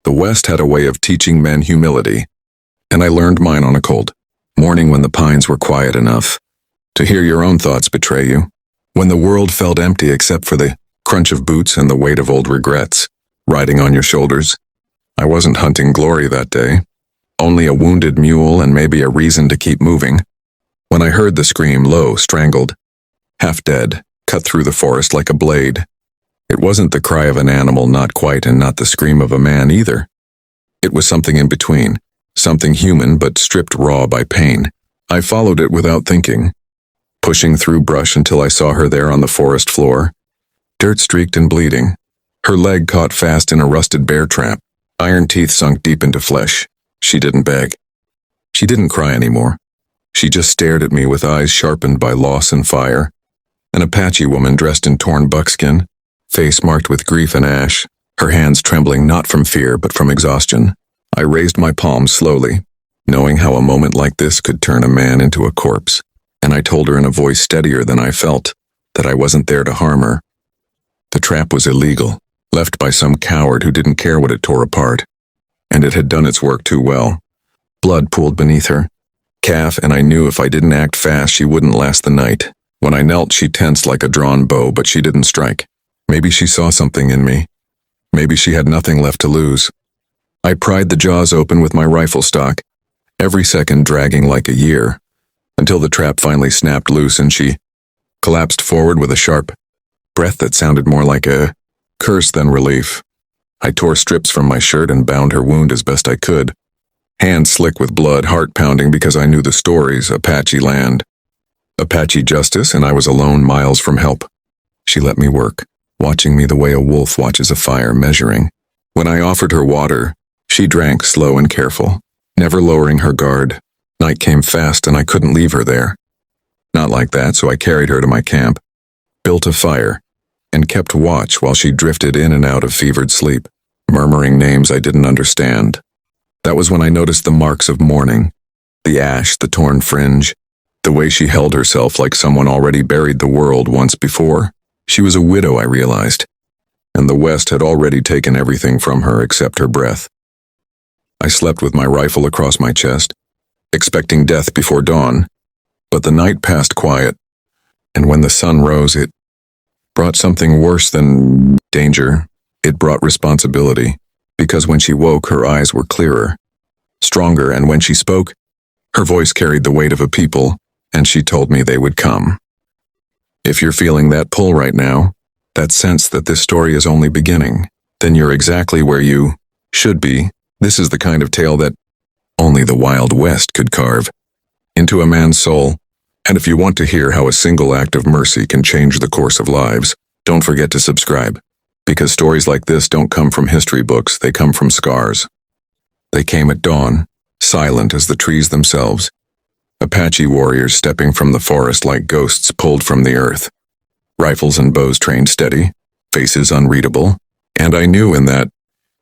The West had a way of teaching men humility, and I learned mine on a cold morning when the pines were quiet enough to hear your own thoughts betray you, when the world felt empty except for the crunch of boots and the weight of old regrets riding on your shoulders. I wasn't hunting glory that day, only a wounded mule and maybe a reason to keep moving. When I heard the scream, low, strangled, half dead, cut through the forest like a blade, it wasn't the cry of an animal, not quite, and not the scream of a man either. It was something in between, something human but stripped raw by pain. I followed it without thinking, pushing through brush until I saw her there on the forest floor, dirt-streaked and bleeding, her leg caught fast in a rusted bear trap, iron teeth sunk deep into flesh. She didn't beg. She didn't cry anymore. She just stared at me with eyes sharpened by loss and fire. An Apache woman dressed in torn buckskin, face marked with grief and ash, her hands trembling not from fear but from exhaustion. I raised my palms slowly, knowing how a moment like this could turn a man into a corpse, and I told her in a voice steadier than I felt that I wasn't there to harm her. The trap was illegal, left by some coward who didn't care what it tore apart, and it had done its work too well. Blood pooled beneath her calf, and I knew if I didn't act fast she wouldn't last the night. When I knelt, she tensed like a drawn bow, but she didn't strike. Maybe she saw something in me. Maybe she had nothing left to lose. I pried the jaws open with my rifle stock, every second dragging like a year, until the trap finally snapped loose and she collapsed forward with a sharp breath that sounded more like a curse than relief. I tore strips from my shirt and bound her wound as best I could, hands slick with blood, heart pounding because I knew the stories, Apache land, Apache justice, and I was alone, miles from help. She let me work, watching me the way a wolf watches a fire, measuring. When I offered her water, she drank slow and careful, never lowering her guard. Night came fast and I couldn't leave her there. Not like that, so I carried her to my camp, built a fire, and kept watch while she drifted in and out of fevered sleep, murmuring names I didn't understand. That was when I noticed the marks of mourning, the ash, the torn fringe, the way she held herself like someone already buried the world once before. She was a widow, I realized, and the West had already taken everything from her except her breath. I slept with my rifle across my chest, expecting death before dawn, but the night passed quiet, and when the sun rose, it brought something worse than danger. It brought responsibility, because when she woke, her eyes were clearer, stronger, and when she spoke, her voice carried the weight of a people, and she told me they would come. If you're feeling that pull right now, that sense that this story is only beginning, then you're exactly where you should be. This is the kind of tale that only the Wild West could carve into a man's soul. And if you want to hear how a single act of mercy can change the course of lives, don't forget to subscribe, because stories like this don't come from history books, they come from scars. They came at dawn, silent as the trees themselves, Apache warriors stepping from the forest like ghosts pulled from the earth, rifles and bows trained steady, faces unreadable, and I knew in that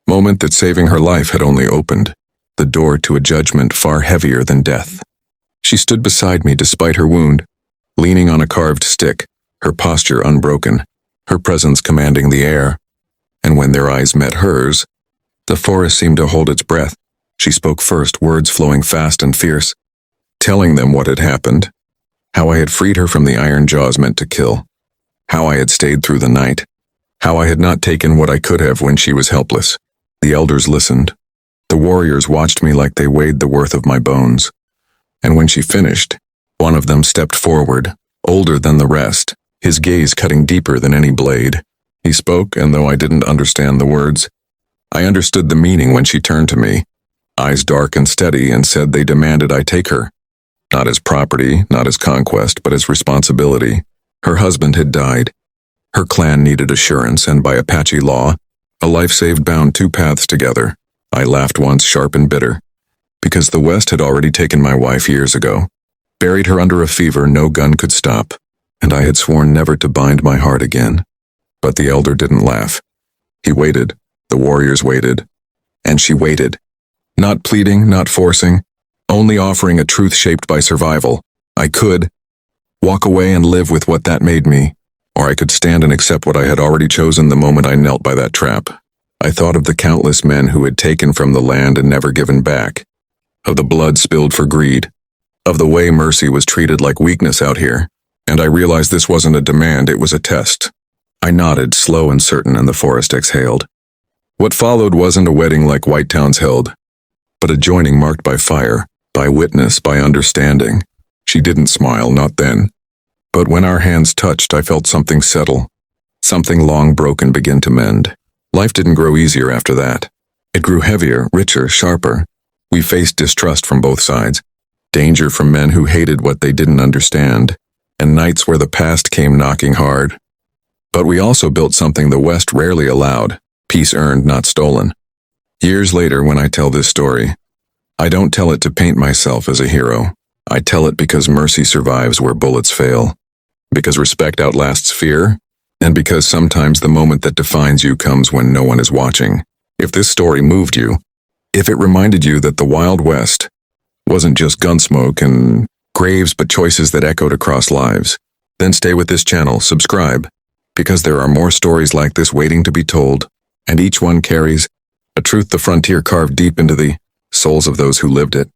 moment that saving her life had only opened the door to a judgment far heavier than death. She stood beside me despite her wound, leaning on a carved stick, her posture unbroken, her presence commanding the air, and when their eyes met hers, the forest seemed to hold its breath. She spoke first, words flowing fast and fierce, telling them what had happened, how I had freed her from the iron jaws meant to kill, how I had stayed through the night, how I had not taken what I could have when she was helpless. The elders listened. The warriors watched me like they weighed the worth of my bones. And when she finished, one of them stepped forward, older than the rest, his gaze cutting deeper than any blade. He spoke, and though I didn't understand the words, I understood the meaning when she turned to me, eyes dark and steady, and said they demanded I take her. Not as property, not as conquest, but as responsibility. Her husband had died. Her clan needed assurance, and by Apache law, a life saved bound two paths together. I laughed once, sharp and bitter, because the West had already taken my wife years ago, buried her under a fever no gun could stop, and I had sworn never to bind my heart again. But the elder didn't laugh. He waited, the warriors waited, and she waited. Not pleading, not forcing, only offering a truth shaped by survival. I could walk away and live with what that made me, or I could stand and accept what I had already chosen the moment I knelt by that trap. I thought of the countless men who had taken from the land and never given back, of the blood spilled for greed, of the way mercy was treated like weakness out here, and I realized this wasn't a demand, it was a test. I nodded, slow and certain, and the forest exhaled. What followed wasn't a wedding like White Towns held, but a joining marked by fire, by witness, by understanding. She didn't smile, not then. But when our hands touched, I felt something settle, something long broken begin to mend. Life didn't grow easier after that. It grew heavier, richer, sharper. We faced distrust from both sides, danger from men who hated what they didn't understand, and nights where the past came knocking hard. But we also built something the West rarely allowed, peace earned, not stolen. Years later, when I tell this story, I don't tell it to paint myself as a hero. I tell it because mercy survives where bullets fail, because respect outlasts fear, and because sometimes the moment that defines you comes when no one is watching. If this story moved you, if it reminded you that the Wild West wasn't just gunsmoke and graves but choices that echoed across lives, then stay with this channel, subscribe, because there are more stories like this waiting to be told, and each one carries a truth the frontier carved deep into the souls of those who lived it.